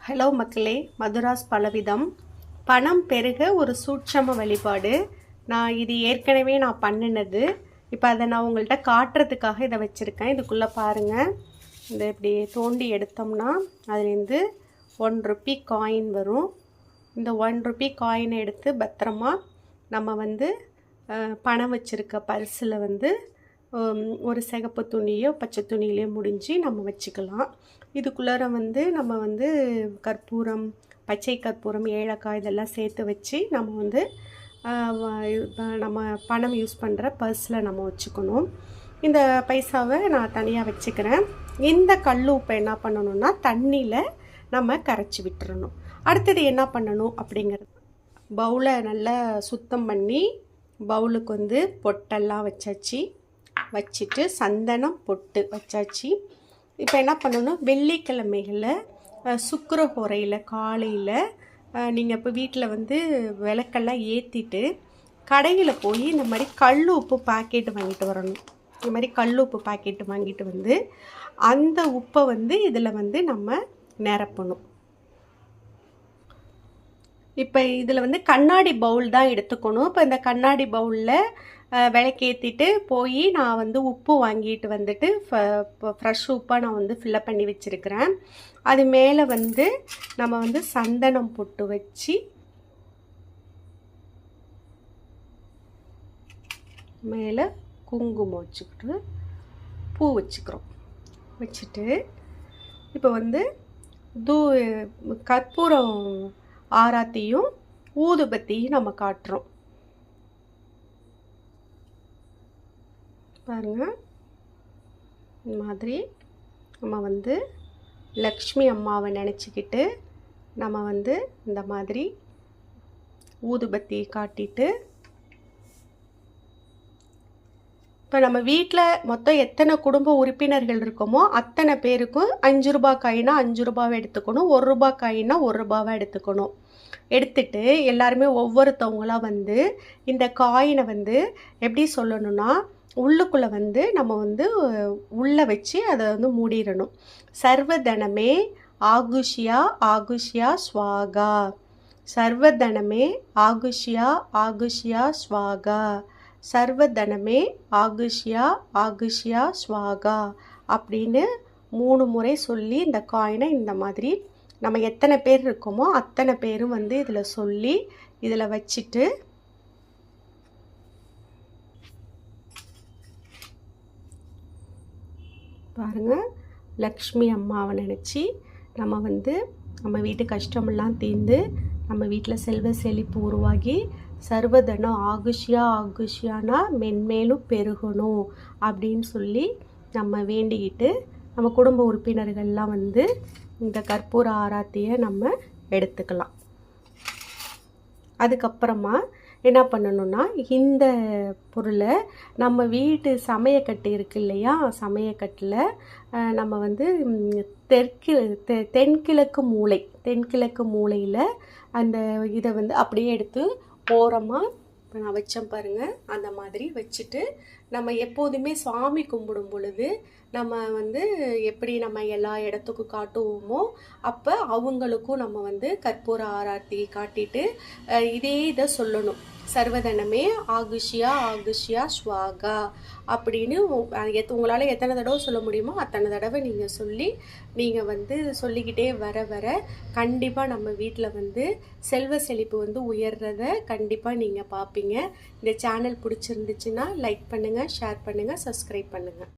Hello மக்களே, மதுராஸ் பலவிதம். பணம் பெருக ஒரு சூட்சம வழிபாடு. இது ஏற்கனவே நான் பண்ணினது. இப்போ அதை நான் உங்கள்கிட்ட காட்டுறதுக்காக இதை வச்சுருக்கேன். இதுக்குள்ளே பாருங்கள், இந்த இப்படி தோண்டி எடுத்தோம்னா அதுலேருந்து ₹1 காயின் வரும். இந்த ₹1 காயினை எடுத்து பத்திரமா நம்ம பணம் வச்சுருக்க பர்ஸில் ஒரு சிகப்பு துணியோ பச்சை துணியிலையோ முடிஞ்சு நம்ம வச்சுக்கலாம். இதுக்குள்ளார நம்ம கற்பூரம், பச்சை கற்பூரம், ஏலக்காய் இதெல்லாம் சேர்த்து வச்சு நம்ம நம்ம பணம் யூஸ் பண்ணுற பர்ஸில் நம்ம வச்சுக்கணும். இந்த பைசாவை நான் தனியாக வச்சுக்கிறேன். இந்த கல் உப்பை என்ன பண்ணணும்னா தண்ணியில் நம்ம கரைச்சி விட்டுறணும். அடுத்தது என்ன பண்ணணும் அப்படிங்கிறது, பவுலை நல்லா சுத்தம் பண்ணி பவுலுக்கு பொட்டெல்லாம் வச்சுட்டு சந்தனம் பொட்டு வச்சாச்சு. இப்போ என்ன பண்ணணும், வெள்ளிக்கிழமைகளில் சுக்கிரஹோரையில் காலையில் நீங்கள் இப்போ வீட்டில் விளக்கெல்லாம் ஏற்றிட்டு கடையில் போய் இந்த மாதிரி கல் உப்பு பாக்கெட்டு வாங்கிட்டு வரணும். இந்த மாதிரி கல் உப்பு பாக்கெட்டு வாங்கிட்டு அந்த உப்பை இதில் நம்ம நிரப்பணும். இப்போ இதில் கண்ணாடி பவுல் தான் எடுத்துக்கணும். இப்போ இந்த கண்ணாடி பவுலில் விளக்கேற்றிட்டு போய் நான் உப்பு வாங்கிட்டு ஃப்ரெஷ் உப்பாக நான் ஃபில்லப் பண்ணி வச்சுருக்கிறேன். அது மேலே நம்ம சந்தனம் பொட்டு வச்சு மேலே குங்குமம் வச்சுக்கிட்டு பூ வச்சுட்டு இப்போ கற்பூரம் ஆராத்தியும் ஊதுபத்தியும் நம்ம காட்டுறோம். பாருங்கள், இந்த மாதிரி நம்ம லக்ஷ்மி அம்மாவை நினச்சிக்கிட்டு நம்ம இந்த மாதிரி ஊதுபத்தி காட்டிட்டு, இப்போ நம்ம வீட்டில் மொத்தம் எத்தனை குடும்ப உறுப்பினர்கள் இருக்கோமோ அத்தனை பேருக்கும் ₹5 காயினா ₹5 எடுத்துக்கணும், ₹1 காயினா ₹1 எடுத்துக்கணும். எடுத்துட்டு எல்லாருமே ஒவ்வொருத்தவங்களாம் இந்த காயினை எப்படி சொல்லணும்னா உள்ளுக்குள்ளே நம்ம உள்ளே வச்சு அதை மூடிடணும். சர்வதனமே ஆகுஷ்யா ஆகுஷ்யா ஸ்வாகா, சர்வதனமே ஆகுஷ்யா ஆகுஷ்யா ஸ்வாகா, சர்வதனமே ஆகுஷ்யா ஆகுஷ்யா ஸ்வாகா அப்படின்னு 3 முறை சொல்லி இந்த காயினை இந்த மாதிரி நம்ம எத்தனை பேர் இருக்கோமோ அத்தனை பேரும் இதில் சொல்லி இதில் வச்சுட்டு பாருங்கள், லக்ஷ்மி அம்மாவை நினச்சி நம்ம நம்ம வீட்டு கஷ்டமெல்லாம் தீர்ந்து நம்ம வீட்டில் செல்வ செழிப்பு உருவாகி சர்வதனம் ஆகுஷ்யா ஆகுஷ்யானா மென்மேலும் பெருகணும் அப்படின்னு சொல்லி நம்ம வேண்டிக்கிட்டு நம்ம குடும்ப உறுப்பினர்கள்லாம் இந்த கற்பூர ஆராத்தியை நம்ம எடுத்துக்கலாம். அதுக்கப்புறமா என்ன பண்ணணும்னா இந்த பொருளை நம்ம வீட்டு சமையக்கட்டு இருக்கு இல்லையா, சமையக்கட்டில் நம்ம தென்கிழக்கு மூலையில் அந்த இதை அப்படியே எடுத்து ஓரமாக இப்போ நான் வச்சேன் பாருங்கள், அந்த மாதிரி வச்சுட்டு நம்ம எப்போதுமே சாமி கும்பிடும் பொழுது நம்ம எப்படி நம்ம எல்லா இடத்துக்கும் காட்டுவோமோ அப்போ அவங்களுக்கும் நம்ம கற்பூர ஆராத்தி காட்டிட்டு இதே இதை சொல்லணும். சர்வதனமே ஆகுஷ்யா ஆகுஷ்யா ஸ்வாகா அப்படின்னு உங்களால் எத்தனை தடவை சொல்ல முடியுமோ அத்தனை தடவை நீங்கள் சொல்லி நீங்கள் சொல்லிக்கிட்டே வர கண்டிப்பாக நம்ம வீட்டில் செல்வ செழிப்பு உயர்றதை கண்டிப்பாக நீங்கள் பார்ப்பீங்க. இந்த சேனல் பிடிச்சிருந்துச்சுன்னா லைக் பண்ணுங்கள், ஷேர் பண்ணுங்கள், சப்ஸ்கிரைப் பண்ணுங்கள்.